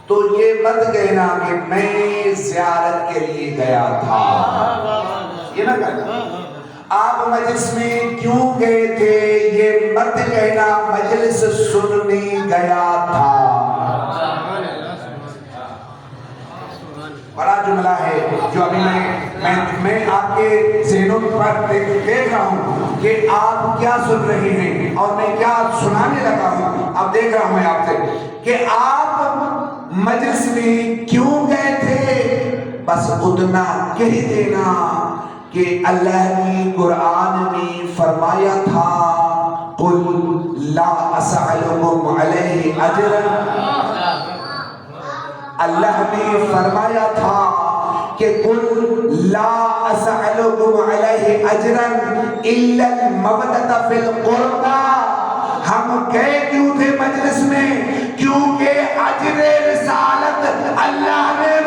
تو یہ مت کہنا کہ میں زیارت کے لیے گیا تھا، یہ نہ کہنا۔ آپ مجلس میں کیوں گئے تھے، یہ مت کہنا مجلس سننے گیا تھا۔ بڑا جملہ ہے جو ابھی میں آپ کے ذہنوں پر دیکھ رہا ہوں کہ آپ کیا سن رہے ہیں اور میں کیا سنانے لگا ہوں۔ اب دیکھ رہا ہوں میں آپ سے کہ آپ مجلس میں کیوں گئے تھے، بس اتنا کہہ دینا کہ اللہ نے قرآن میں فرمایا تھا قُلْ لَا أَسْأَلُكُمْ عَلَيْهِ أَجْرًا۔ اللہ نے فرمایا تھا کہ قُلْ لَا أَسْأَلُكُمْ عَلَيْهِ أَجْرًا إِلَّا الْمَوَدَّةَ فِي الْقُرْبَى۔ ہم گئے کیوں تھے مجلس میں، کیونکہ اجر رسالت اللہ نے